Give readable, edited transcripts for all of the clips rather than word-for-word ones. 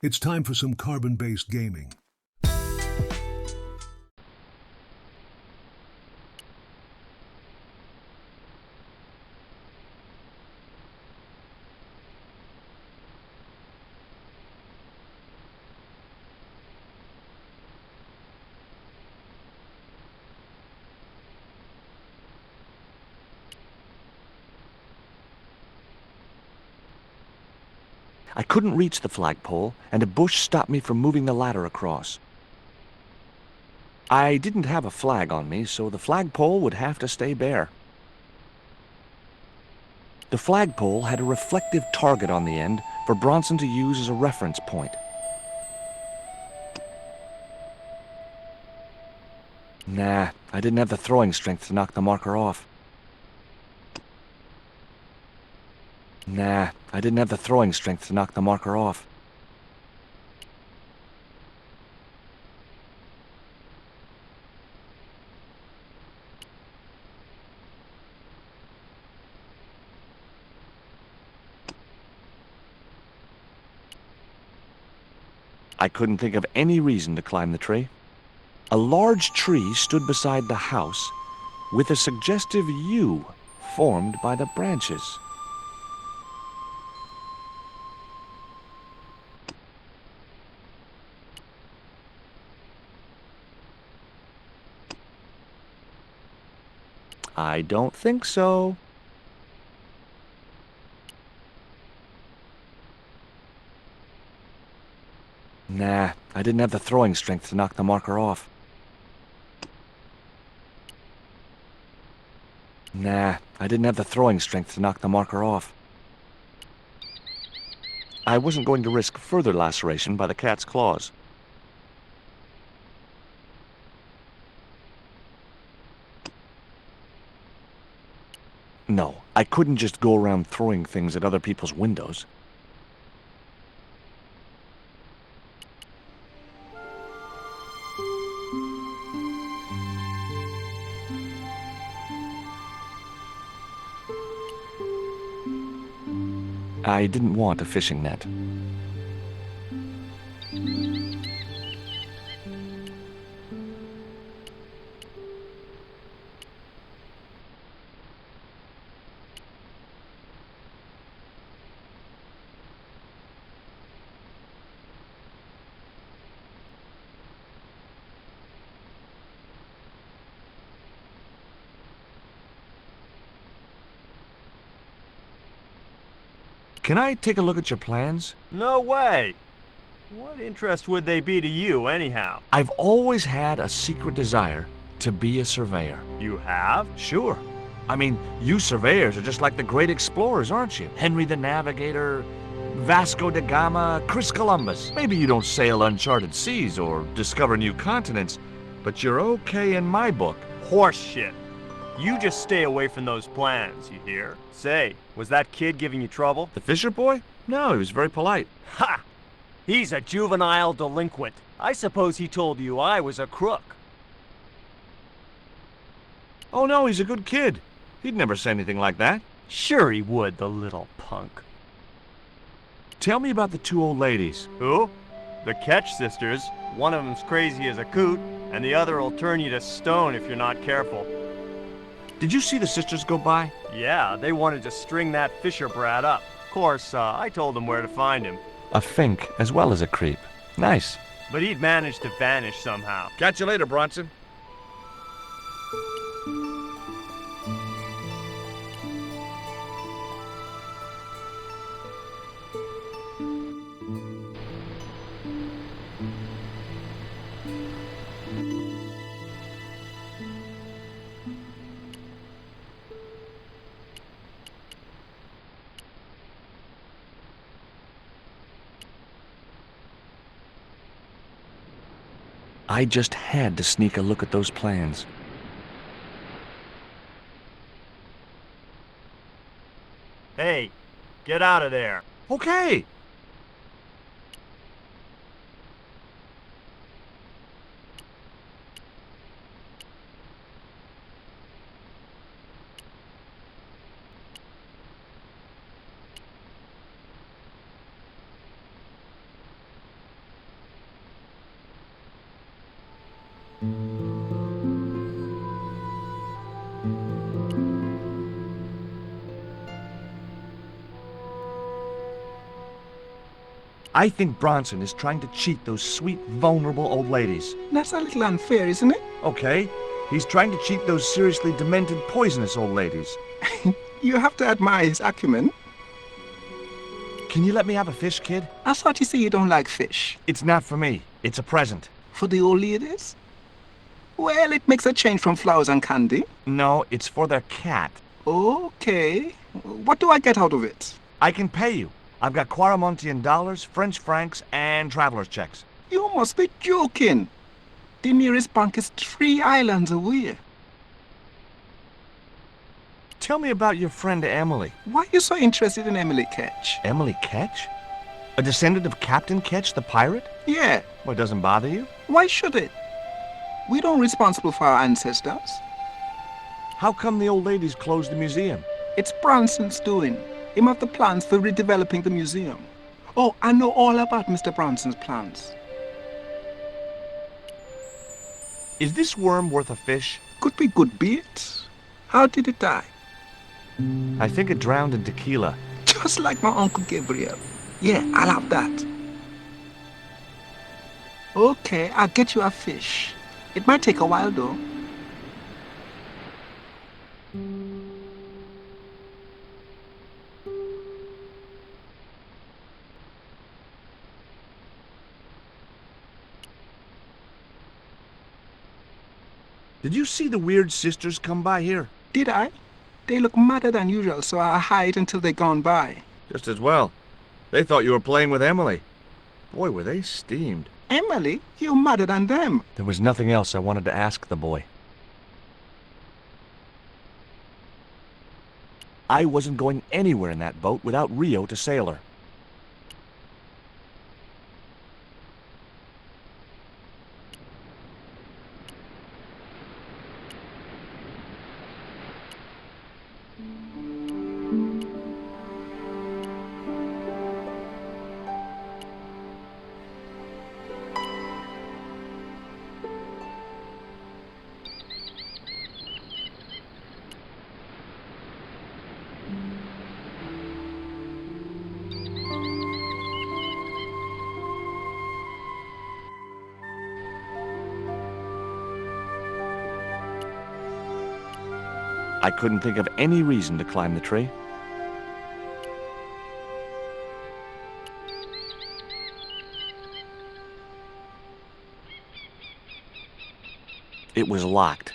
It's time for some carbon-based gaming. I couldn't reach the flagpole, and a bush stopped me from moving the ladder across. I didn't have a flag on me, so the flagpole would have to stay bare. The flagpole had a reflective target on the end for Bronson to use as a reference point. Nah, I didn't have the throwing strength to knock the marker off. Nah, I didn't have the throwing strength to knock the marker off. I couldn't think of any reason to climb the tree. A large tree stood beside the house, with a suggestive U formed by the branches. I don't think so. Nah, I didn't have the throwing strength to knock the marker off. Nah, I didn't have the throwing strength to knock the marker off. I wasn't going to risk further laceration by the cat's claws. No, I couldn't just go around throwing things at other people's windows. I didn't want a fishing net. Can I take a look at your plans? No way! What interest would they be to you, anyhow? I've always had a secret desire to be a surveyor. You have? Sure. I mean, you surveyors are just like the great explorers, aren't you? Henry the Navigator, Vasco da Gama, Chris Columbus. Maybe you don't sail uncharted seas or discover new continents, but you're okay in my book. Horse shit. You just stay away from those plans, you hear? Say, was that kid giving you trouble? The Fisher boy? No, he was very polite. Ha! He's a juvenile delinquent. I suppose he told you I was a crook. Oh no, he's a good kid. He'd never say anything like that. Sure he would, the little punk. Tell me about the two old ladies. Who? The Ketch sisters. One of them's crazy as a coot, and the other will turn you to stone if you're not careful. Did you see the sisters go by? Yeah, they wanted to string that Fisher brat up. Of course, I told them where to find him. A fink as well as a creep. Nice. But he'd managed to vanish somehow. Catch you later, Bronson. I just had to sneak a look at those plans. Hey, get out of there. Okay. I think Bronson is trying to cheat those sweet, vulnerable old ladies. That's a little unfair, isn't it? Okay, he's trying to cheat those seriously demented, poisonous old ladies. You have to admire his acumen. Can you let me have a fish, kid? I thought you say you don't like fish. It's not for me. It's a present. For the old ladies? Well, it makes a change from flowers and candy. No, it's for their cat. Okay. What do I get out of it? I can pay you. I've got Quaramontian dollars, French francs, and traveler's checks. You must be joking. The nearest bank is 3 islands away. Tell me about your friend Emily. Why are you so interested in Emily Ketch? Emily Ketch? A descendant of Captain Ketch, the pirate? Yeah. Well, it doesn't bother you? Why should it? We don't responsible for our ancestors. How come the old ladies closed the museum? It's Bronson's doing. Him have the plans for redeveloping the museum. Oh, I know all about Mr. Bronson's plans. Is this worm worth a fish? Could be good bait. How did it die? I think it drowned in tequila. Just like my Uncle Gabriel. Yeah, I'll have that. Okay, I'll get you a fish. It might take a while though. Did you see the weird sisters come by here? Did I? They look madder than usual, so I hide until they're gone by. Just as well. They thought you were playing with Emily. Boy, were they steamed. Emily, you're madder than them. There was nothing else I wanted to ask the boy. I wasn't going anywhere in that boat without Rio to sail her. I couldn't think of any reason to climb the tree. It was locked.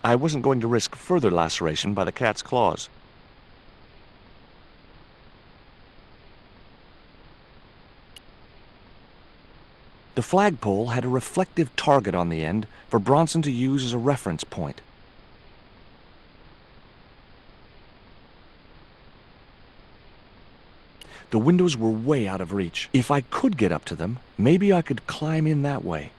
I wasn't going to risk further laceration by the cat's claws. The flagpole had a reflective target on the end for Bronson to use as a reference point. The windows were way out of reach. If I could get up to them, maybe I could climb in that way.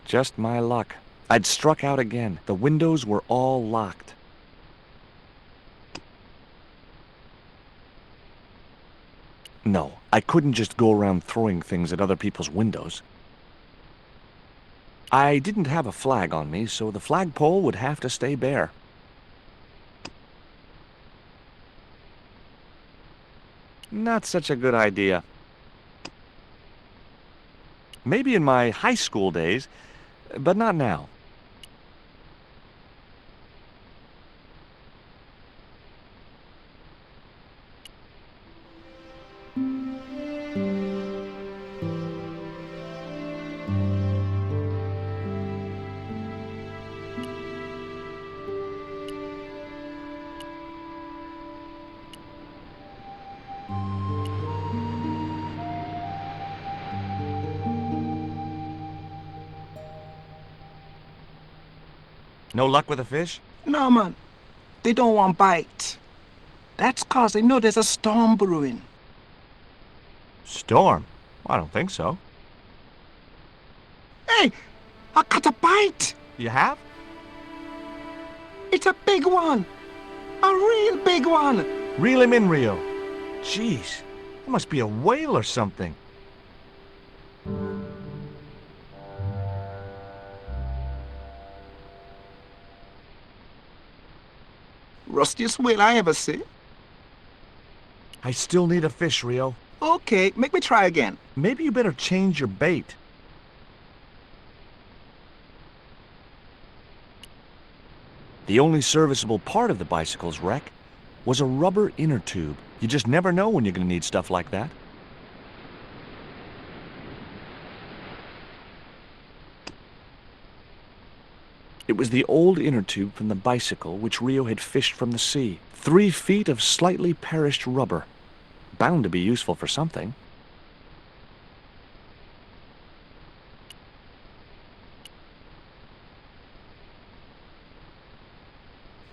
Just my luck. I'd struck out again. The windows were all locked. No, I couldn't just go around throwing things at other people's windows. I didn't have a flag on me, so the flagpole would have to stay bare. Not such a good idea. Maybe in my high school days, but not now. No luck with a fish? No, man. They don't want bite. That's 'cause they know there's a storm brewing. Storm? I don't think so. Hey, I got a bite. You have? It's a big one! A real big one! Reel him in, Rio. Jeez, it must be a whale or something. Rustiest whale I ever see. I still need a fish, Rio. Okay, make me try again. Maybe you better change your bait. The only serviceable part of the bicycle's wreck was a rubber inner tube. You just never know when you're going to need stuff like that. It was the old inner tube from the bicycle which Rio had fished from the sea. 3 feet of slightly perished rubber. Bound to be useful for something.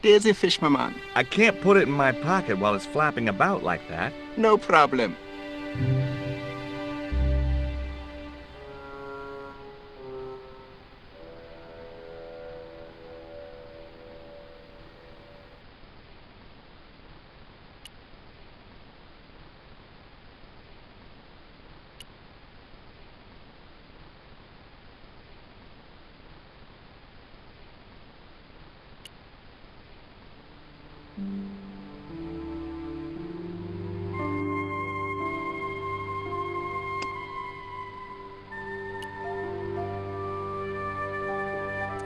Daisy fish, my man. I can't put it in my pocket while it's flapping about like that. No problem.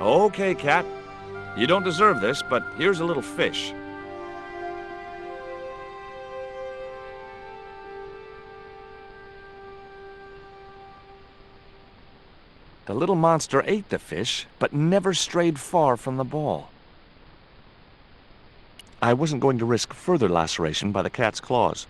Okay, Cat. You don't deserve this, but here's a little fish. The little monster ate the fish, but never strayed far from the ball. I wasn't going to risk further laceration by the cat's claws.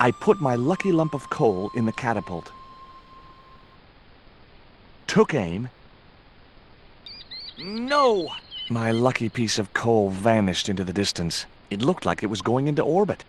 I put my lucky lump of coal in the catapult. Took aim. No! My lucky piece of coal vanished into the distance. It looked like it was going into orbit.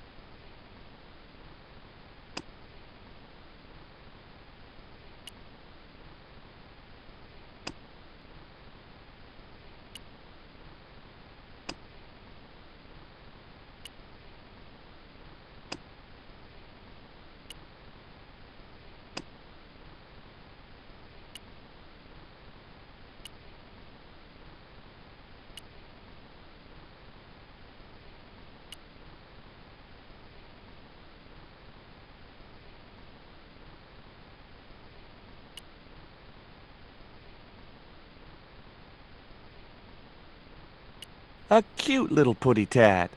A cute little putty-tat.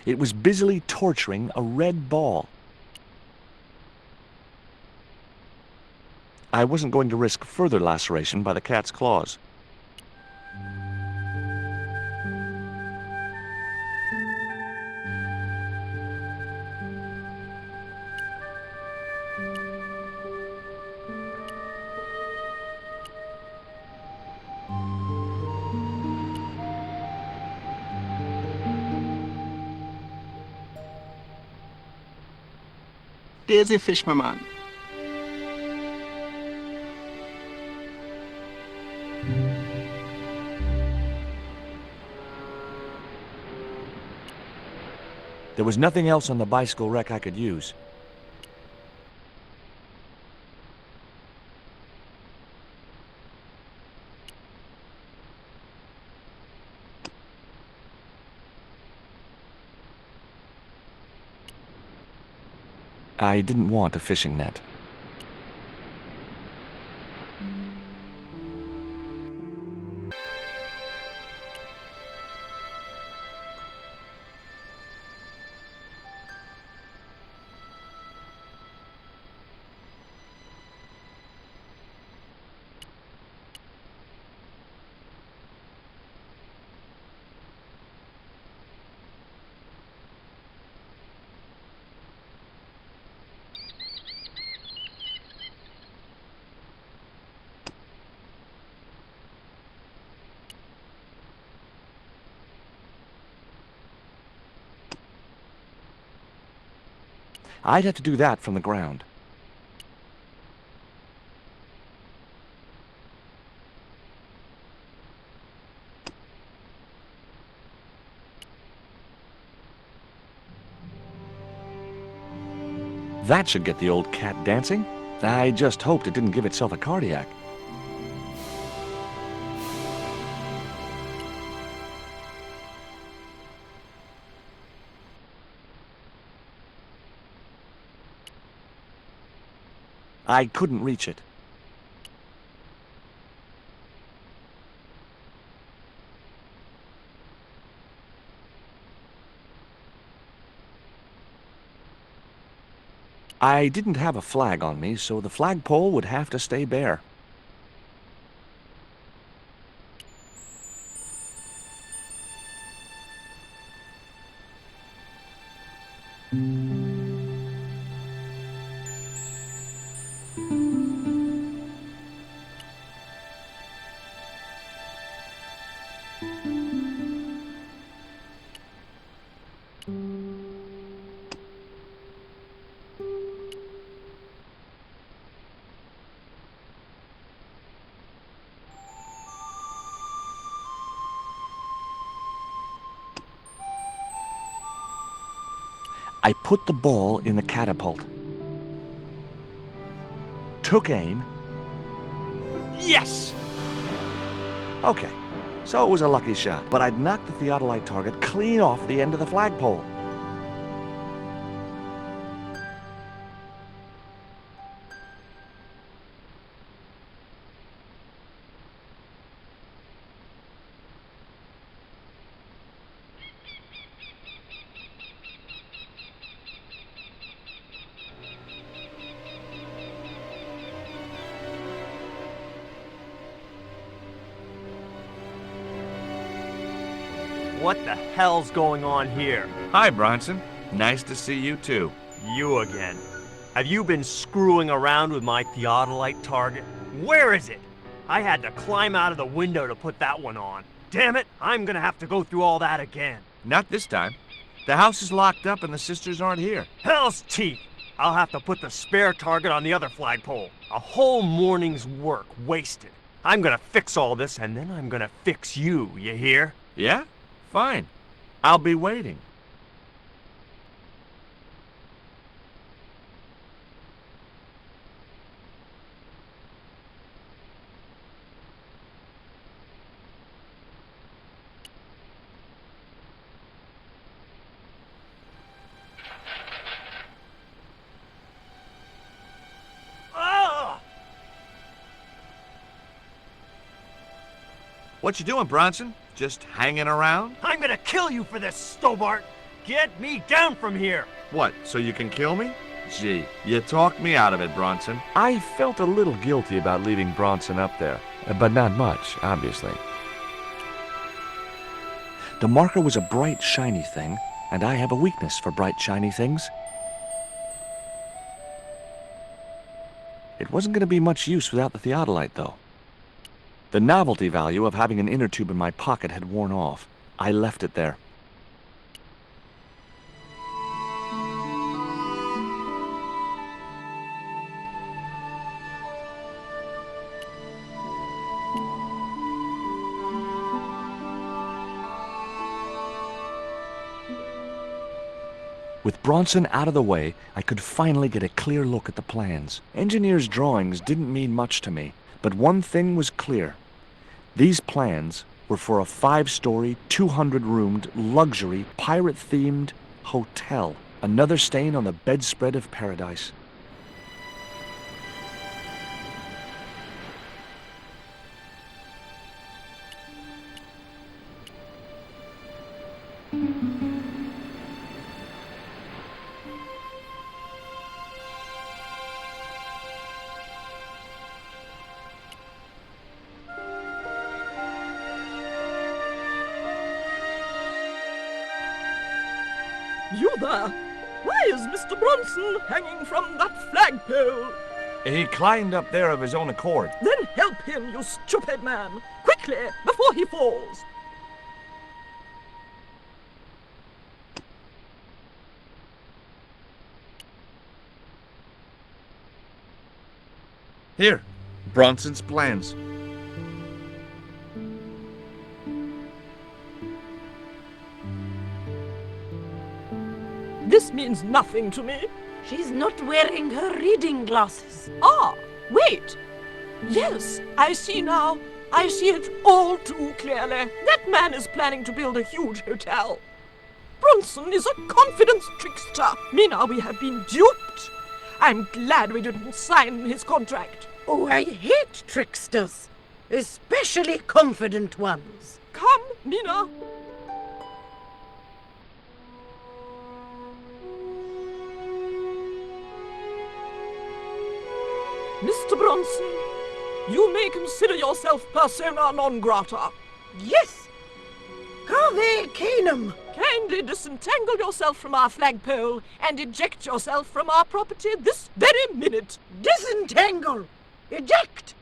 It was busily torturing a red ball. I wasn't going to risk further laceration by the cat's claws. Daisy fish, my man. There was nothing else on the bicycle wreck I could use. I didn't want a fishing net. I'd have to do that from the ground. That should get the old cat dancing. I just hoped it didn't give itself a cardiac. I couldn't reach it. I didn't have a flag on me, so the flagpole would have to stay bare. I put the ball in the catapult. Took aim. Yes! Okay, so it was a lucky shot, but I'd knocked the theodolite target clean off the end of the flagpole. What the hell's going on here? Hi, Bronson. Nice to see you, too. You again. Have you been screwing around with my theodolite target? Where is it? I had to climb out of the window to put that one on. Damn it, I'm gonna have to go through all that again. Not this time. The house is locked up and the sisters aren't here. Hell's teeth! I'll have to put the spare target on the other flagpole. A whole morning's work wasted. I'm gonna fix all this and then I'm gonna fix you, you hear? Yeah? Fine. I'll be waiting. What you doing, Bronson? Just hanging around? I'm gonna kill you for this, Stobbart! Get me down from here! What, so you can kill me? Gee, you talked me out of it, Bronson. I felt a little guilty about leaving Bronson up there, but not much, obviously. The marker was a bright, shiny thing, and I have a weakness for bright, shiny things. It wasn't going to be much use without the theodolite, though. The novelty value of having an inner tube in my pocket had worn off. I left it there. With Bronson out of the way, I could finally get a clear look at the plans. Engineers' drawings didn't mean much to me, but one thing was clear. These plans were for a 5-story, 200-roomed, luxury, pirate-themed hotel. Another stain on the bedspread of paradise. You there! Why is Mr. Bronson hanging from that flagpole? He climbed up there of his own accord. Then help him, you stupid man! Quickly, before he falls! Here, Bronson's plans. This means nothing to me. She's not wearing her reading glasses. Ah, wait. Yes, I see now. I see it all too clearly. That man is planning to build a huge hotel. Bronson is a confidence trickster. Mina, we have been duped. I'm glad we didn't sign his contract. Oh, I hate tricksters, especially confident ones. Come, Mina. Mr. Bronson, you may consider yourself persona non grata. Yes. Cave Canum. Kindly disentangle yourself from our flagpole and eject yourself from our property this very minute. Disentangle. Eject.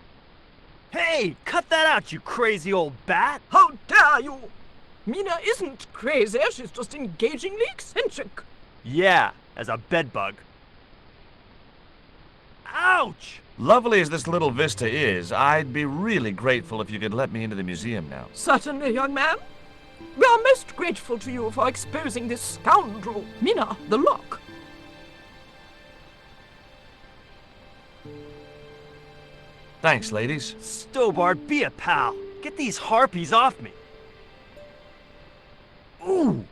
Hey, cut that out, you crazy old bat! How dare you! Mina isn't crazy, she's just engagingly eccentric. Yeah, as a bedbug. Ouch! Lovely as this little vista is, I'd be really grateful if you could let me into the museum now. Certainly, young man. We are most grateful to you for exposing this scoundrel. Mina, the lock. Thanks, ladies. Stobbart, be a pal. Get these harpies off me. Ooh!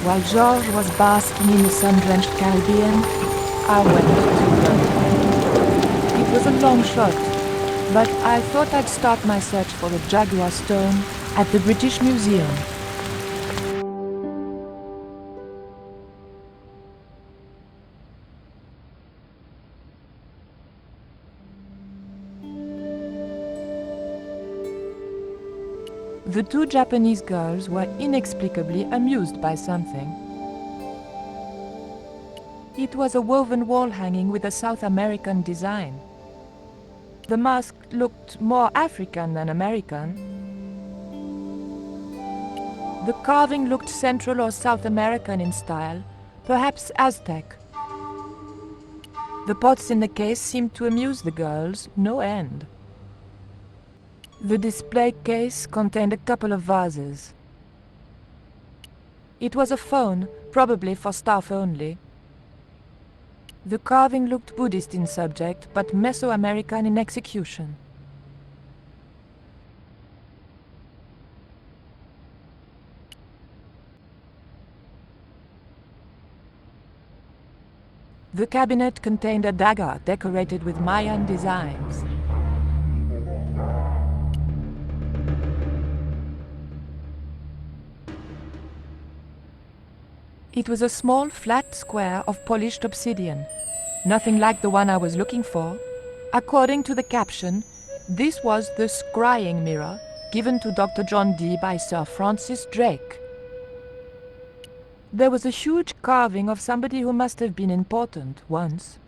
While George was basking in the sun-drenched Caribbean, I went to London. It was a long shot, but I thought I'd start my search for the Jaguar Stone at the British Museum. The two Japanese girls were inexplicably amused by something. It was a woven wall hanging with a South American design. The mask looked more African than American. The carving looked Central or South American in style, perhaps Aztec. The pots in the case seemed to amuse the girls no end. The display case contained a couple of vases. It was a phone, probably for staff only. The carving looked Buddhist in subject, but Mesoamerican in execution. The cabinet contained a dagger decorated with Mayan designs. It was a small, flat square of polished obsidian. Nothing like the one I was looking for. According to the caption, this was the scrying mirror given to Dr. John Dee by Sir Francis Drake. There was a huge carving of somebody who must have been important once.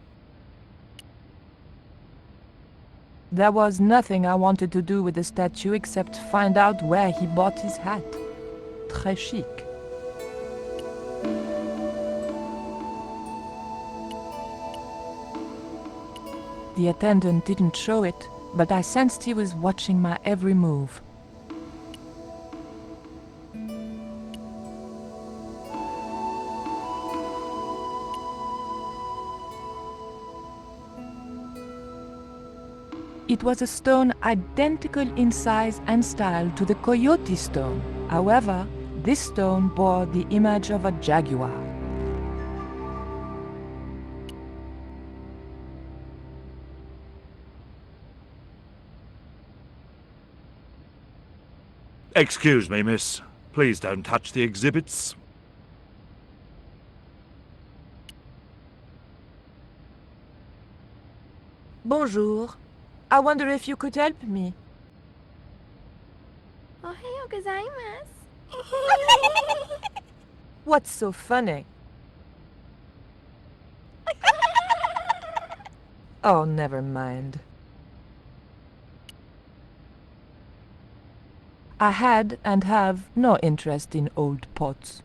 There was nothing I wanted to do with the statue except find out where he bought his hat. Très chic. The attendant didn't show it, but I sensed he was watching my every move. It was a stone identical in size and style to the Coyote stone. However, this stone bore the image of a jaguar. Excuse me, miss. Please don't touch the exhibits. Bonjour. I wonder if you could help me. Ohayo gozaimasu. What's so funny? Oh, never mind. I had and have no interest in old pots.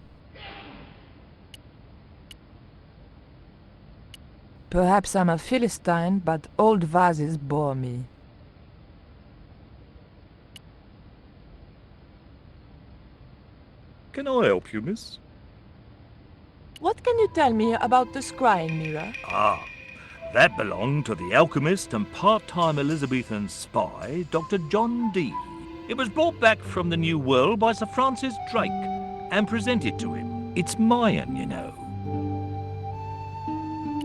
Perhaps I'm a Philistine, but old vases bore me. Can I help you, miss? What can you tell me about the scrying mirror? Ah, that belonged to the alchemist and part-time Elizabethan spy, Dr. John Dee. It was brought back from the New World by Sir Francis Drake and presented to him. It's Mayan, you know.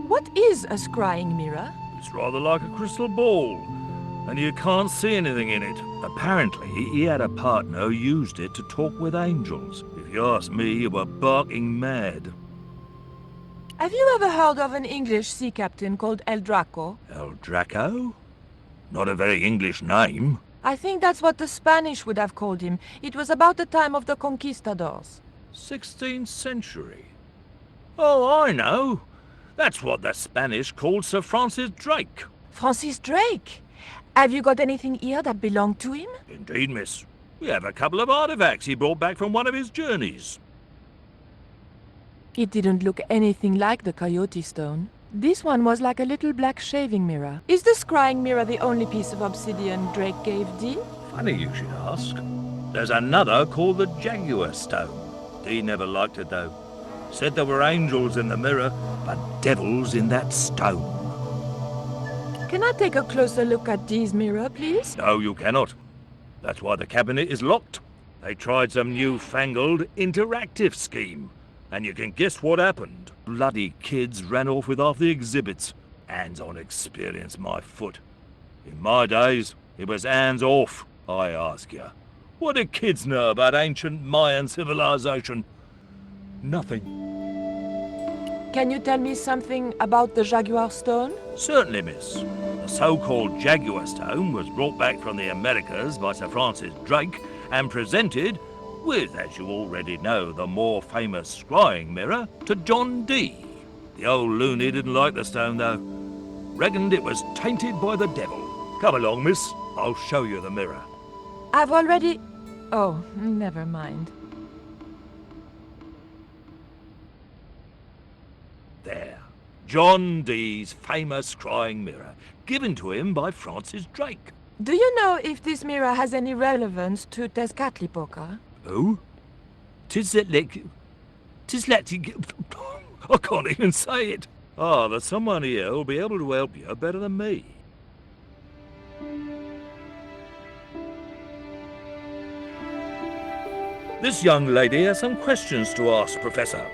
What is a scrying mirror? It's rather like a crystal ball, and you can't see anything in it. Apparently, he had a partner who used it to talk with angels. If you ask me, you were barking mad. Have you ever heard of an English sea captain called El Draco? El Draco? Not a very English name. I think that's what the Spanish would have called him. It was about the time of the conquistadors. 16th century. Oh, I know. That's what the Spanish called Sir Francis Drake. Francis Drake? Have you got anything here that belonged to him? Indeed, miss. We have a couple of artifacts he brought back from one of his journeys. It didn't look anything like the coyote stone. This one was like a little black shaving mirror. Is the scrying mirror the only piece of obsidian Drake gave Dee? Funny you should ask. There's another called the Jaguar Stone. Dee never liked it, though. Said there were angels in the mirror, but devils in that stone. Can I take a closer look at Dee's mirror, please? No, you cannot. That's why the cabinet is locked. They tried some newfangled interactive scheme. And you can guess what happened. Bloody kids ran off with half the exhibits. Hands-on experience, my foot. In my days, it was hands off, I ask you. What do kids know about ancient Mayan civilization? Nothing. Can you tell me something about the Jaguar stone? Certainly, miss. The so-called Jaguar Stone was brought back from the Americas by Sir Francis Drake and presented with, as you already know, the more famous scrying mirror, to John Dee. The old loony didn't like the stone, though. Reckoned it was tainted by the devil. Come along, miss. I'll show you the mirror. I've already... Oh, never mind. There. John Dee's famous scrying mirror, given to him by Francis Drake. Do you know if this mirror has any relevance to Tezcatlipoca? Who? I can't even say it. Ah, there's someone here who'll be able to help you better than me. This young lady has some questions to ask, Professor.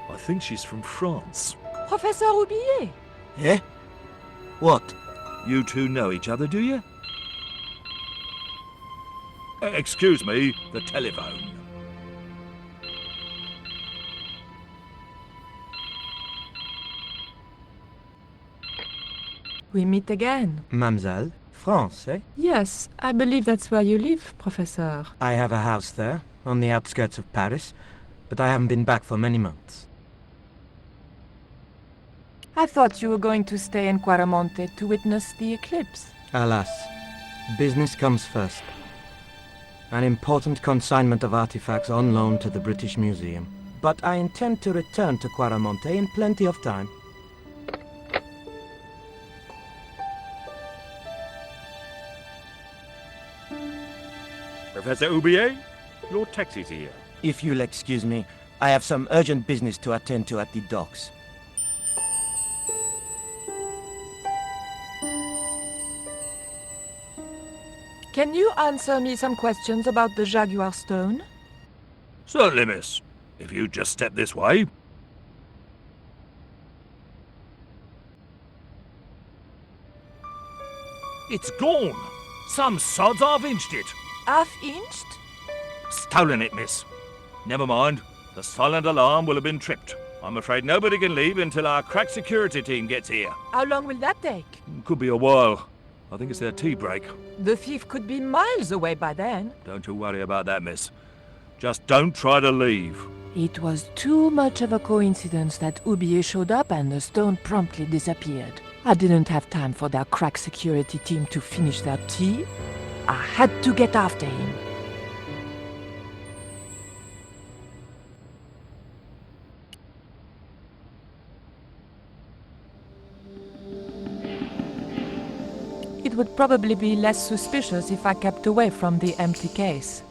I think she's from France. Professor Roubillier? Eh? What? You two know each other, do you? Excuse me, the telephone. We meet again. Mademoiselle? France, eh? Yes, I believe that's where you live, Professor. I have a house there, on the outskirts of Paris, but I haven't been back for many months. I thought you were going to stay in Quaramonte to witness the eclipse. Alas, business comes first. An important consignment of artifacts on loan to the British Museum. But I intend to return to Quaramonte in plenty of time. Professor Roubillier, your taxi's here. If you'll excuse me, I have some urgent business to attend to at the docks. Can you answer me some questions about the Jaguar stone? Certainly, miss. If you just step this way. It's gone. Some sods half-inched it. Half-inched? Stolen it, miss. Never mind. The silent alarm will have been tripped. I'm afraid nobody can leave until our crack security team gets here. How long will that take? Could be a while. I think it's their tea break. The thief could be miles away by then. Don't you worry about that, miss. Just don't try to leave. It was too much of a coincidence that Roubillier showed up and the stone promptly disappeared. I didn't have time for their crack security team to finish their tea. I had to get after him. It would probably be less suspicious if I kept away from the empty case.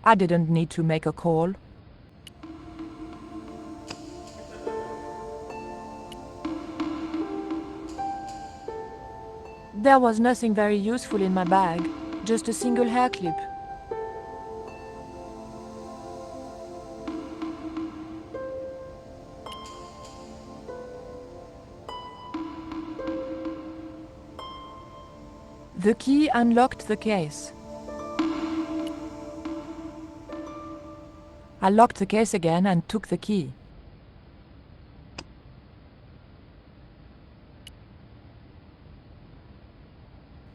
I didn't need to make a call. There was nothing very useful in my bag, just a single hair clip. The key unlocked the case. I locked the case again and took the key.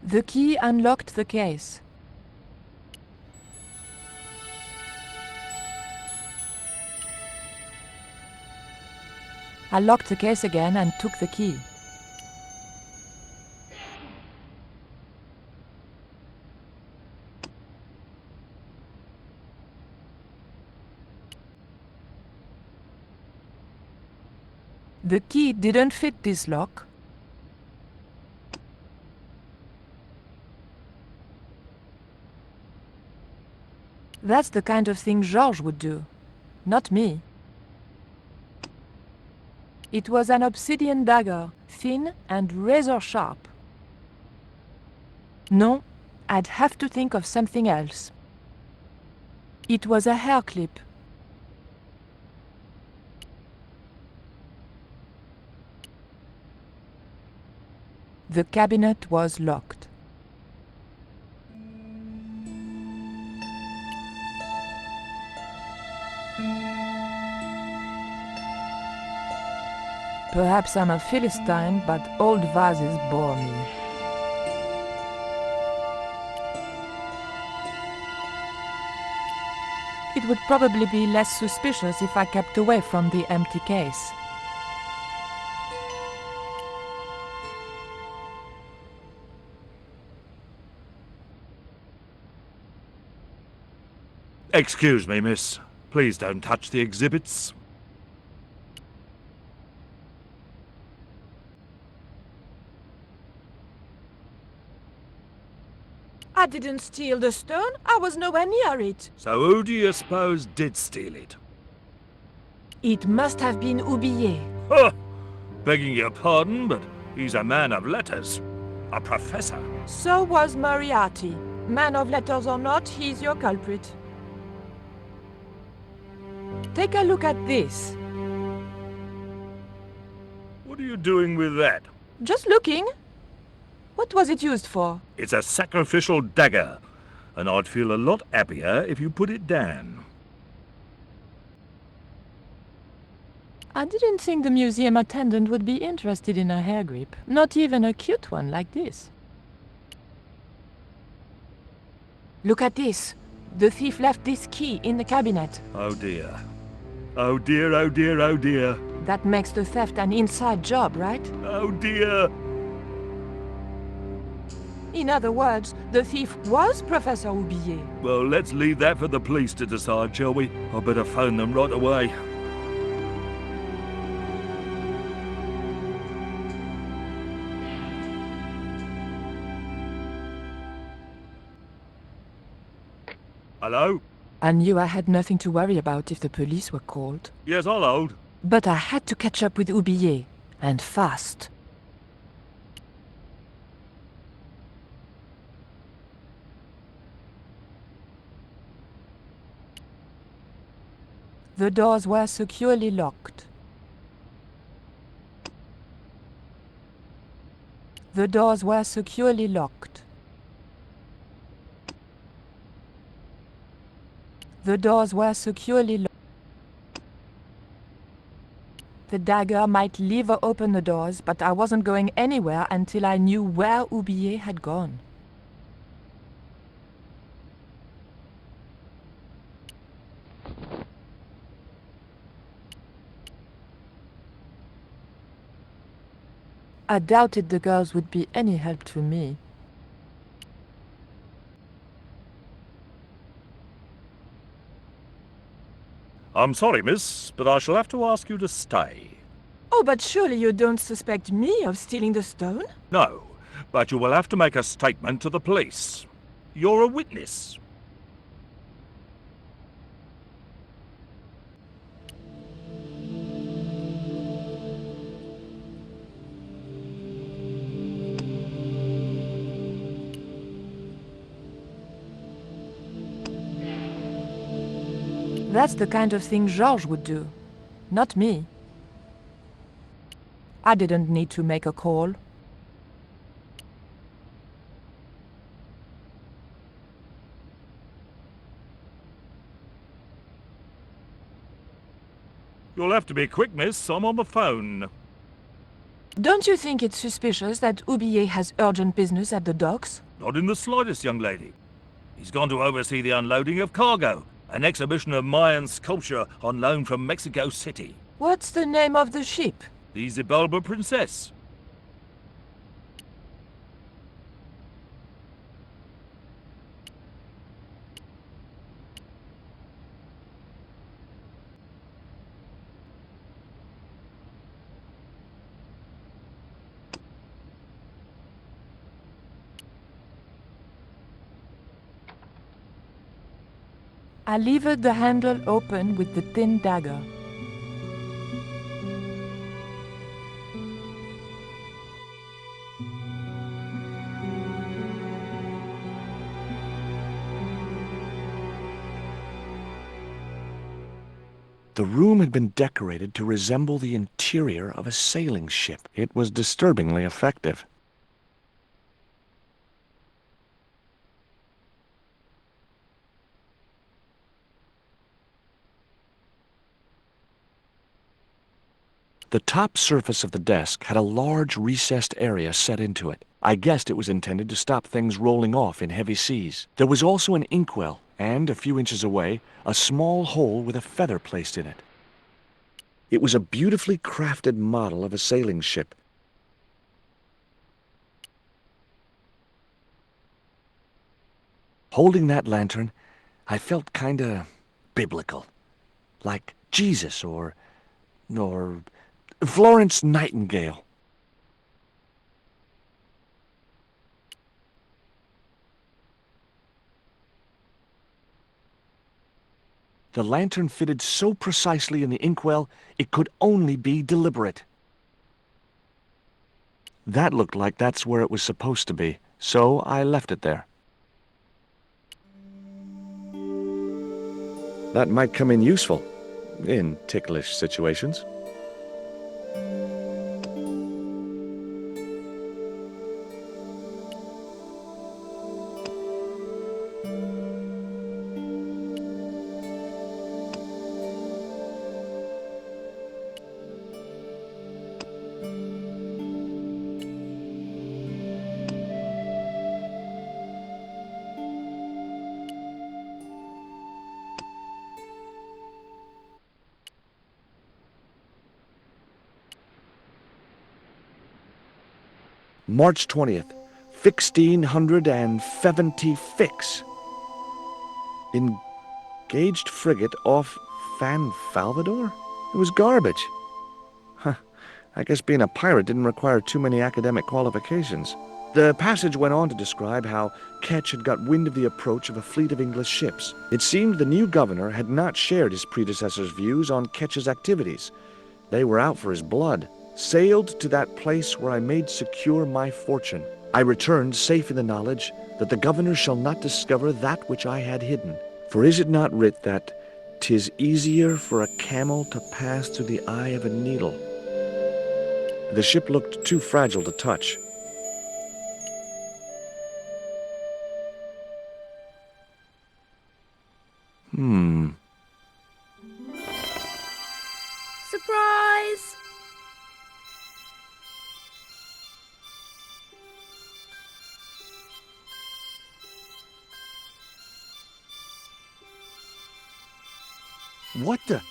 The key unlocked the case. I locked the case again and took the key. The key didn't fit this lock. That's the kind of thing Georges would do, not me. It was an obsidian dagger, thin and razor sharp. No, I'd have to think of something else. It was a hair clip. The cabinet was locked. Perhaps I'm a Philistine, but old vases bore me. It would probably be less suspicious if I kept away from the empty case. Excuse me, miss. Please don't touch the exhibits. I didn't steal the stone. I was nowhere near it. So who do you suppose did steal it? It must have been Oublié. Huh! Begging your pardon, but he's a man of letters. A professor. So was Moriarty. Man of letters or not, he's your culprit. Take a look at this. What are you doing with that? Just looking. What was it used for? It's a sacrificial dagger, and I'd feel a lot happier if you put it down. I didn't think the museum attendant would be interested in a hair grip. Not even a cute one like this. Look at this. The thief left this key in the cabinet. Oh dear. Oh dear, oh dear, oh dear. That makes the theft an inside job, right? Oh dear. In other words, the thief was Professor Oublié. Well, let's leave that for the police to decide, shall we? I better phone them right away. Hello? I knew I had nothing to worry about if the police were called. Yes, I'll hold. But I had to catch up with Oublié, and fast. The doors were securely locked. The doors were securely locked. The doors were securely locked. The dagger might leave or open the doors, but I wasn't going anywhere until I knew where Oublié had gone. I doubted the girls would be any help to me. I'm sorry, miss, but I shall have to ask you to stay. Oh, but surely you don't suspect me of stealing the stone? No, but you will have to make a statement to the police. You're a witness. That's the kind of thing Georges would do, not me. I didn't need to make a call. You'll have to be quick, miss. I'm on the phone. Don't you think it's suspicious that Oublier has urgent business at the docks? Not in the slightest, young lady. He's gone to oversee the unloading of cargo. An exhibition of Mayan sculpture on loan from Mexico City. What's the name of the ship? The Xibalba Princess. I levered the handle open with the thin dagger. The room had been decorated to resemble the interior of a sailing ship. It was disturbingly effective. The top surface of the desk had a large recessed area set into it. I guessed it was intended to stop things rolling off in heavy seas. There was also an inkwell, and, a few inches away, a small hole with a feather placed in it. It was a beautifully crafted model of a sailing ship. Holding that lantern, I felt kinda biblical. Like Jesus or Florence Nightingale. The lantern fitted so precisely in the inkwell, it could only be deliberate. That looked like that's where it was supposed to be, so I left it there. That might come in useful, in ticklish situations. March 20th, 1670 fix. Engaged frigate off Fan Salvador? It was garbage. Huh. I guess being a pirate didn't require too many academic qualifications. The passage went on to describe how Ketch had got wind of the approach of a fleet of English ships. It seemed the new governor had not shared his predecessor's views on Ketch's activities. They were out for his blood. Sailed to that place where I made secure my fortune. I returned safe in the knowledge that the governor shall not discover that which I had hidden. For is it not writ that 'tis easier for a camel to pass through the eye of a needle? The ship looked too fragile to touch. Surprise! What the?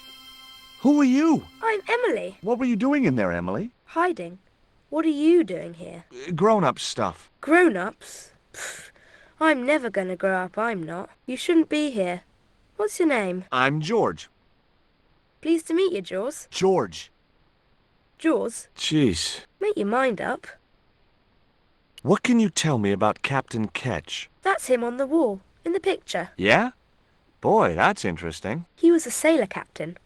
Who are you? I'm Emily. What were you doing in there, Emily? Hiding. What are you doing here? Grown-up stuff. Grown-ups? Pfft, I'm never gonna grow up, I'm not. You shouldn't be here. What's your name? I'm George. Pleased to meet you, Jaws. George. Jaws, Jeez. make your mind up. What can you tell me about Captain Ketch? That's him on the wall, in the picture. Yeah? Boy, that's interesting. He was a sailor captain.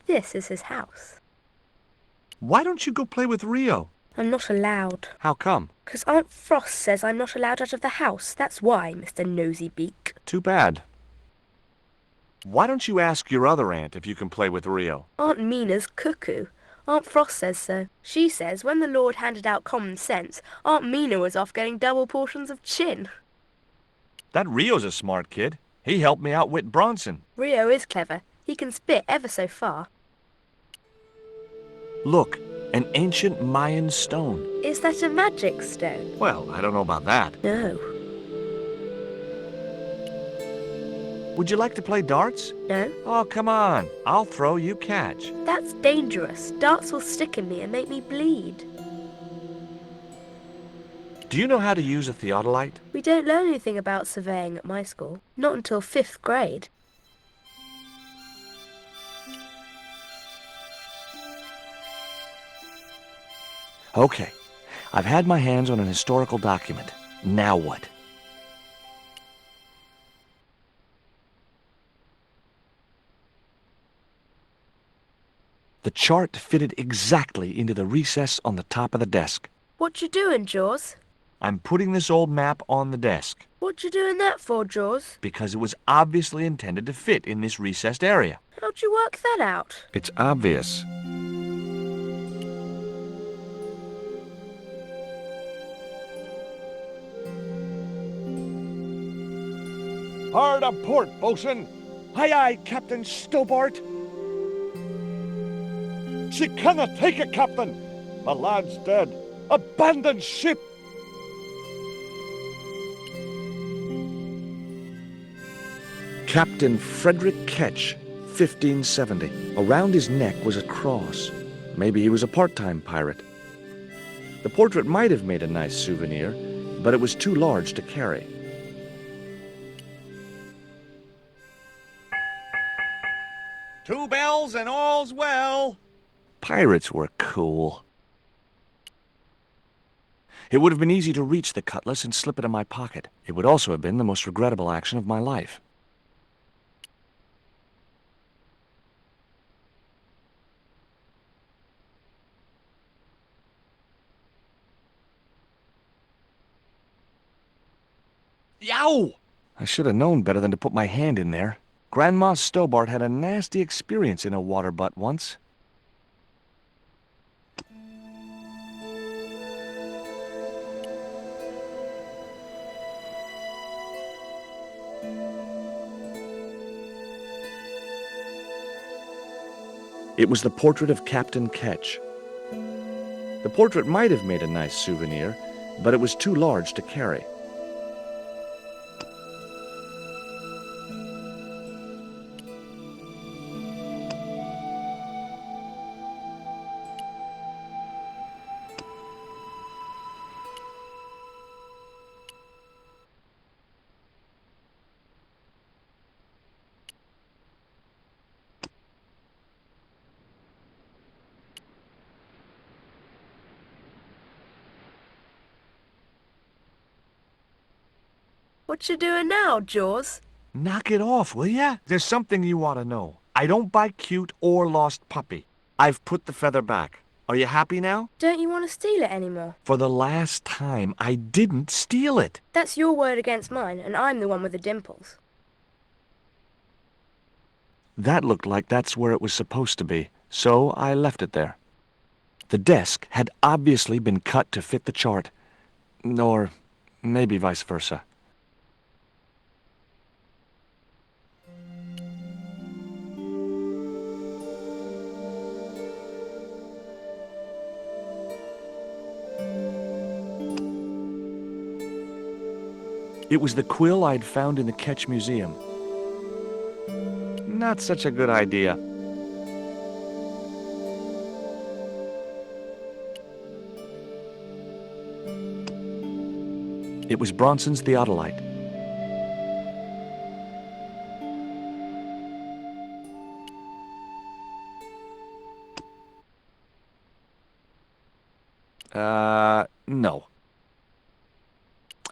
This is his house. Why don't you go play with Rio? I'm not allowed. How come? 'Cause Aunt Frost says I'm not allowed out of the house. That's why, Mr. Nosybeak. Too bad. Why don't you ask your other aunt if you can play with Rio? Aunt Mina's cuckoo. Aunt Frost says so. She says when the Lord handed out common sense, Aunt Mina was off getting double portions of chin. That Rio's a smart kid. He helped me outwit Bronson. Rio is clever. He can spit ever so far. Look, an ancient Mayan stone. Is that a magic stone? Well, I don't know about that. No. Would you like to play darts? No? Oh, come on. I'll throw, you catch. That's dangerous. Darts will stick in me and make me bleed. Do you know how to use a theodolite? We don't learn anything about surveying at my school. Not until 5th grade. Okay. I've had my hands on an historical document. Now what? The chart fitted exactly into the recess on the top of the desk. What you doing, Jaws? I'm putting this old map on the desk What you doing that for, Jaws? because it was obviously intended to fit in this recessed area. How'd you work that out? It's obvious. Hard a port, bosun! Aye, aye, Captain Stobbart! She cannot take it, Captain! The lad's dead. Abandon ship! Captain Frederick Ketch, 1570. Around his neck was a cross. Maybe he was a part-time pirate. The portrait might have made a nice souvenir, but it was too large to carry. Two bells and all's well. Pirates were cool. It would have been easy to reach the cutlass and slip it in my pocket. It would also have been the most regrettable action of my life. Yow! I should have known better than to put my hand in there. Grandma Stobbart had a nasty experience in a water butt once. It was the portrait of Captain Ketch. The portrait might have made a nice souvenir, but it was too large to carry. What you doing now, Jaws? Knock it off, will ya? There's something you ought to know. I don't buy cute or lost puppy. I've put the feather back. Are you happy now? Don't you want to steal it anymore? For the last time, I didn't steal it. That's your word against mine, and I'm the one with the dimples. That looked like that's where it was supposed to be, so I left it there. The desk had obviously been cut to fit the chart. Or maybe vice versa. It was the quill I'd found in the Ketch Museum. Not such a good idea. It was Bronson's theodolite. No.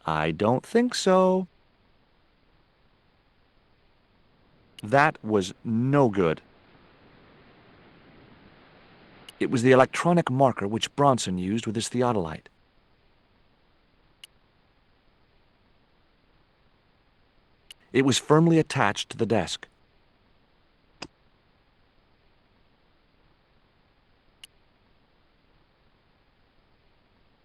I don't think so. That was no good. It was the electronic marker which Bronson used with his theodolite. It was firmly attached to the desk.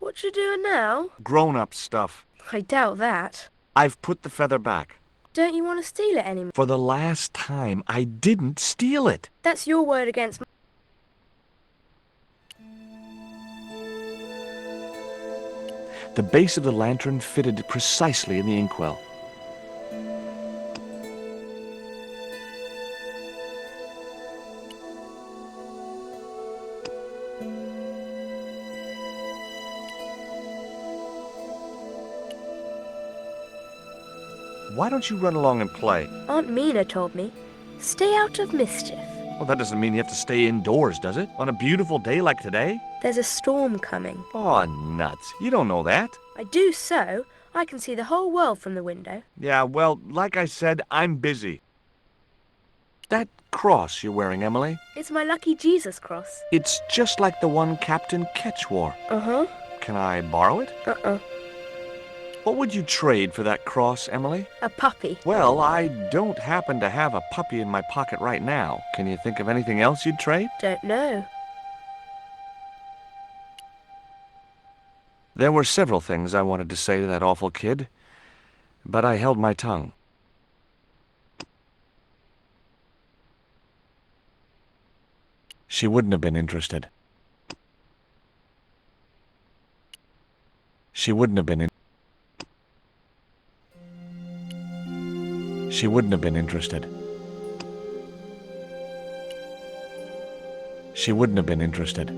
What you doing now? Grown-up stuff. I doubt that. I've put the feather back. Don't you want to steal it anymore? For the last time, I didn't steal it. That's your word against mine. The base of the lantern fitted precisely in the inkwell. Why don't you run along and play? Aunt Mina told me. Stay out of mischief. Well, that doesn't mean you have to stay indoors, does it? On a beautiful day like today? There's a storm coming. Oh, nuts. You don't know that. I do so. I can see the whole world from the window. Yeah, well, like I said, I'm busy. That cross you're wearing, Emily, It's my lucky Jesus cross. it's just like the one Captain Ketch wore. Uh-huh. Can I borrow it? Uh-uh. What would you trade for that cross, Emily? A puppy. Well, I don't happen to have a puppy in my pocket right now. Can you think of anything else you'd trade? Don't know. There were several things I wanted to say to that awful kid, but I held my tongue. She wouldn't have been interested. She wouldn't have been in. She wouldn't have been interested. She wouldn't have been interested.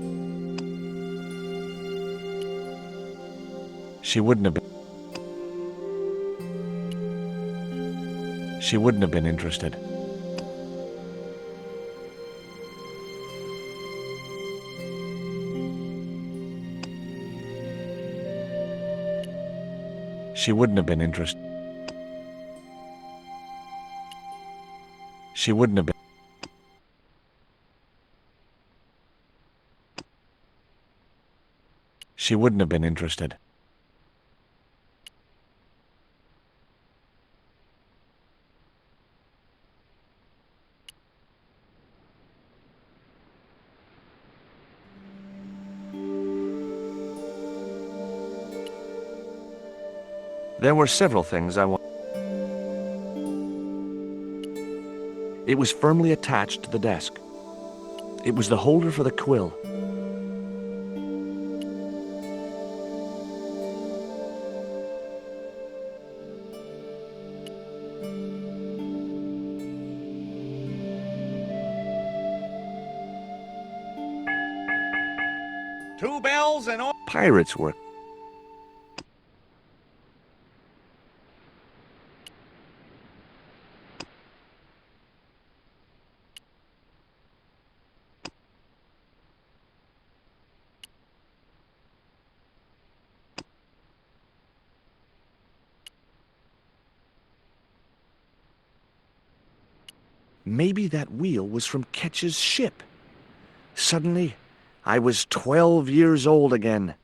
She wouldn't have been. She wouldn't have been interested. She wouldn't have been interested. She wouldn't have been. She wouldn't have been interested. There were several things I wanted. It was firmly attached to the desk. It was the holder for the quill. Two bells and all. Pirates were. Maybe that wheel was from Ketch's ship. Suddenly, I was 12 years old again.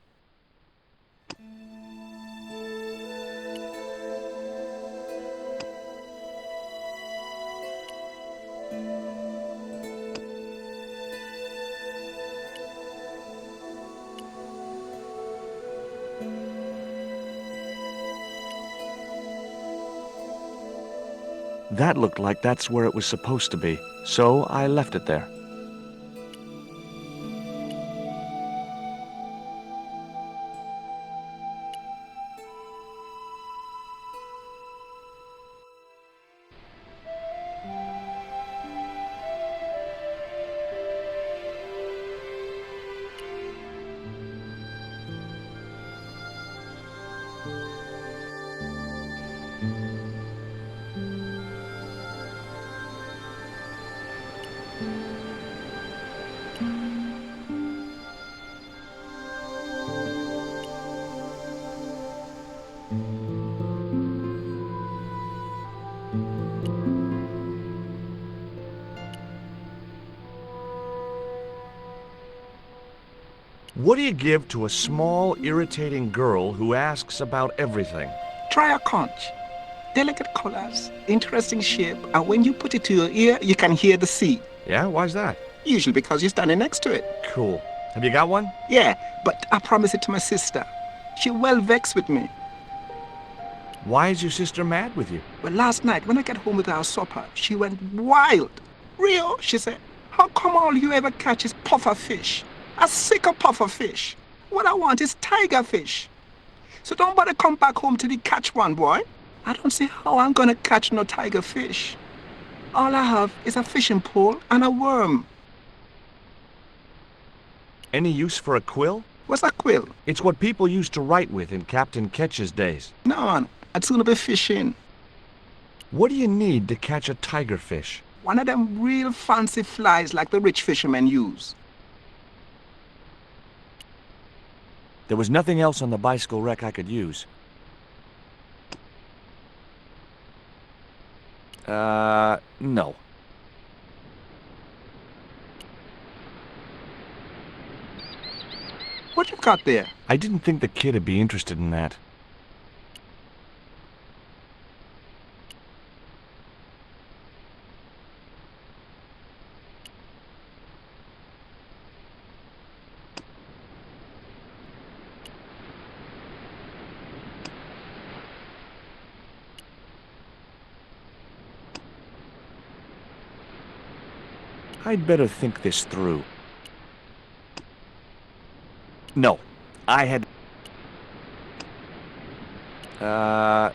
That looked like that's where it was supposed to be, so I left it there. What do you give to a small, irritating girl who asks about everything? Try a conch. Delicate colors, interesting shape, and when you put it to your ear, you can hear the sea. Yeah, why's that? Usually because you're standing next to it. Cool. Have you got one? Yeah, but I promised it to my sister. She well vexed with me. Why is your sister mad with you? Well, last night when I got home with our supper, she went wild. Rio, she said, how come all you ever catch is puffer fish? A sicker puffer fish. What I want is tiger fish. So don't bother come back home till you catch one, boy. I don't see how I'm gonna catch no tiger fish. All I have is a fishing pole and a worm. Any use for a quill? What's a quill? It's what people used to write with in Captain Ketch's days. No, man. I'd sooner be fishing. What do you need to catch a tiger fish? One of them real fancy flies like the rich fishermen use. There was nothing else on the bicycle wreck I could use. No. What you got there? I didn't think the kid'd be interested in that. I'd better think this through. No, I had... I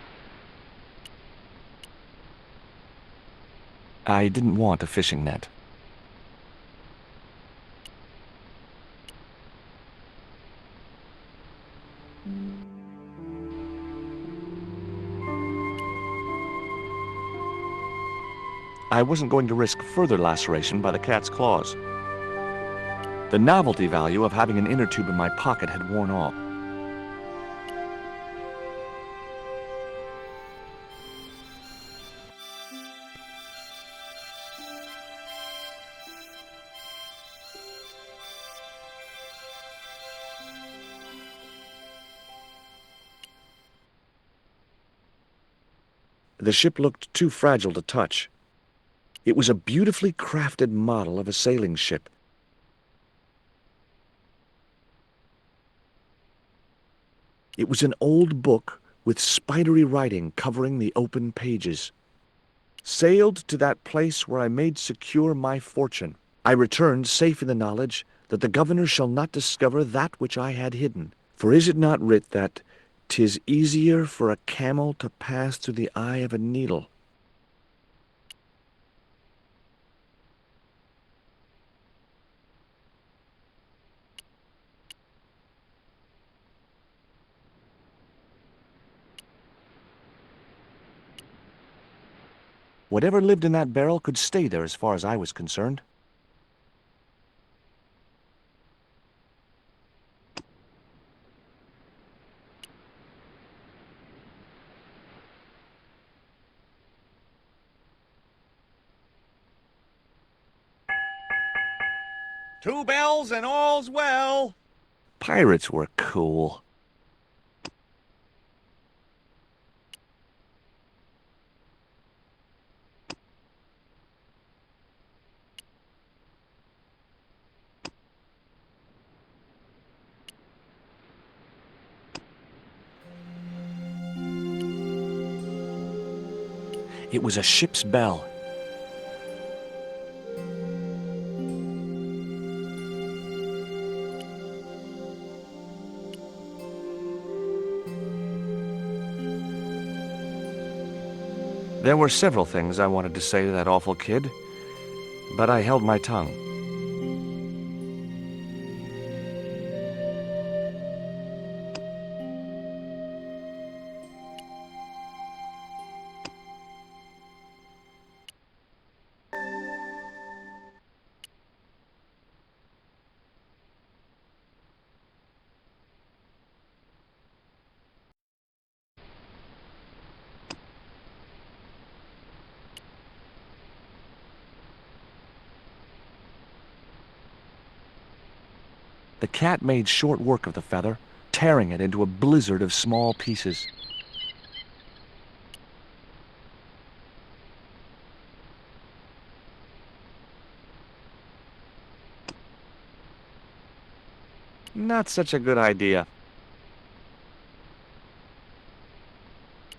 didn't want a fishing net. I wasn't going to risk further laceration by the cat's claws. The novelty value of having an inner tube in my pocket had worn off. The ship looked too fragile to touch. It was a beautifully crafted model of a sailing ship. It was an old book with spidery writing covering the open pages. Sailed to that place where I made secure my fortune. I returned safe in the knowledge that the governor shall not discover that which I had hidden. For is it not writ that 'tis easier for a camel to pass through the eye of a needle? Whatever lived in that barrel could stay there as far as I was concerned. Two bells and all's well. Pirates were cool. It was a ship's bell. There were several things I wanted to say to that awful kid, but I held my tongue. The cat made short work of the feather, tearing it into a blizzard of small pieces. Not such a good idea.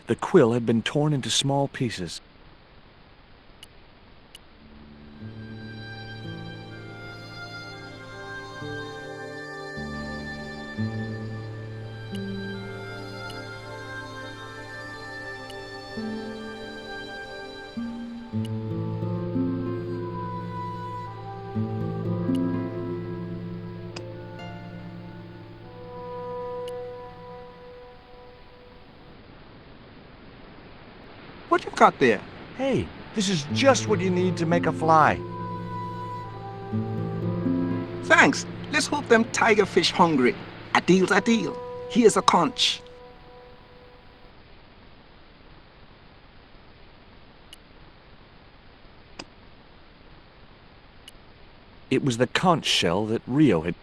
The quill had been torn into small pieces. What you got there? Hey, this is just what you need to make a fly. Thanks. Let's hope them tigerfish hungry. A deal's a deal. Here's a conch. It was the conch shell that Rio had...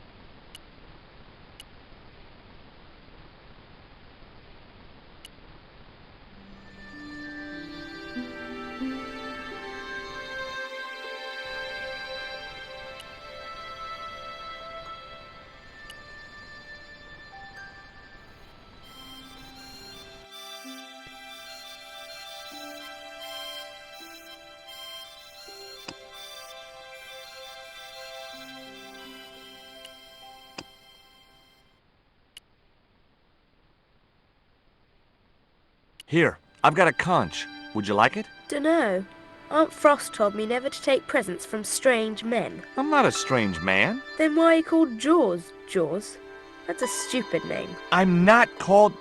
Here, I've got a conch. Would you like it? Dunno. Aunt Frost told me never to take presents from strange men. I'm not a strange man. Then why are you called Jaws, Jaws? That's a stupid name. I'm not called...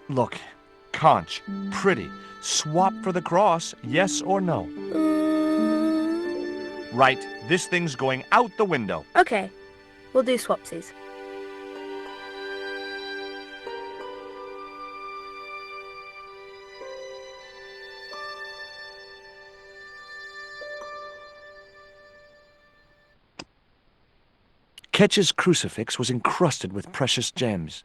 Look, conch, pretty. Swap for the cross, yes or no? Right, this thing's going out the window. Okay, we'll do swapsies. Ketch's crucifix was encrusted with precious gems.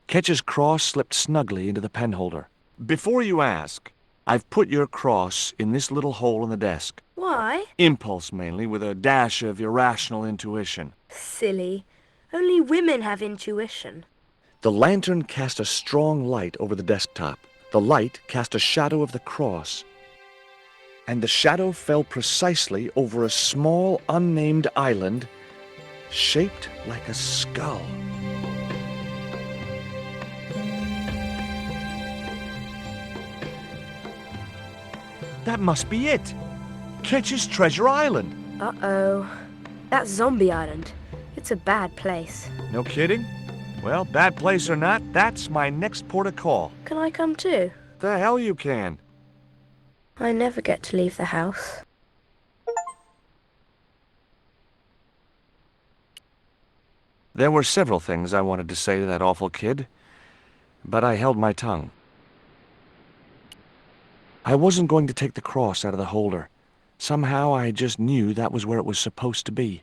Ketch's cross slipped snugly into the penholder. Before you ask, I've put your cross in this little hole in the desk. Why? Impulse mainly, with a dash of irrational intuition. Silly. Only women have intuition. The lantern cast a strong light over the desktop. The light cast a shadow of the cross, and the shadow fell precisely over a small, unnamed island shaped like a skull. That must be it! Ketch's Treasure Island! Uh-oh. That's Zombie Island. It's a bad place. No kidding? Well, bad place or not, that's my next port of call. Can I come too? The hell you can. I never get to leave the house. There were several things I wanted to say to that awful kid, but I held my tongue. I wasn't going to take the cross out of the holder. Somehow I just knew that was where it was supposed to be.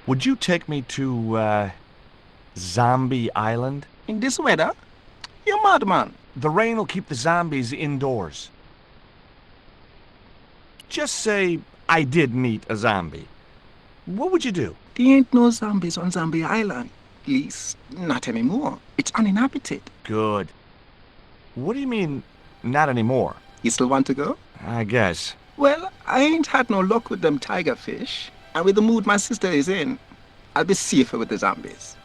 Would you take me to, Zombie Island? In this weather? You're mad, man. The rain will keep the zombies indoors. Just say I did meet a zombie. What would you do? There ain't no zombies on Zombie Island. At least, not anymore. It's uninhabited. Good. What do you mean, not anymore? You still want to go? I guess. Well, I ain't had no luck with them tigerfish. And with the mood my sister is in, I'll be safer with the zombies.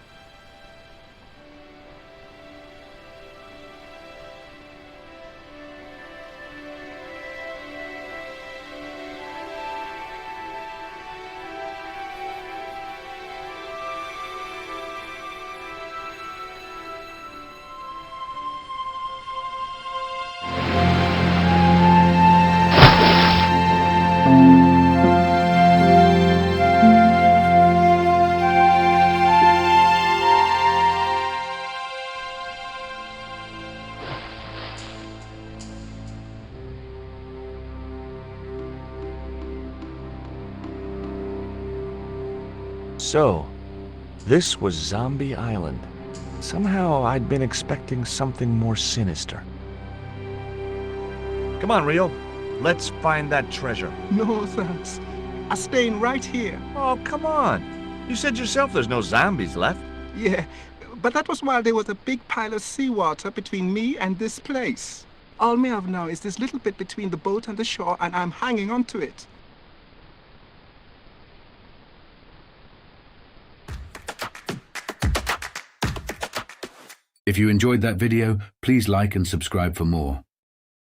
So, this was Zombie Island. Somehow I'd been expecting something more sinister. Come on, Rio. Let's find that treasure. No, thanks. I'm staying right here. Oh, come on. You said yourself there's no zombies left. Yeah, but that was while there was a big pile of seawater between me and this place. All me have now is this little bit between the boat and the shore, and I'm hanging on to it. If you enjoyed that video, please like and subscribe for more.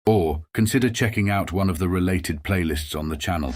Or consider checking out one of the related playlists on the channel.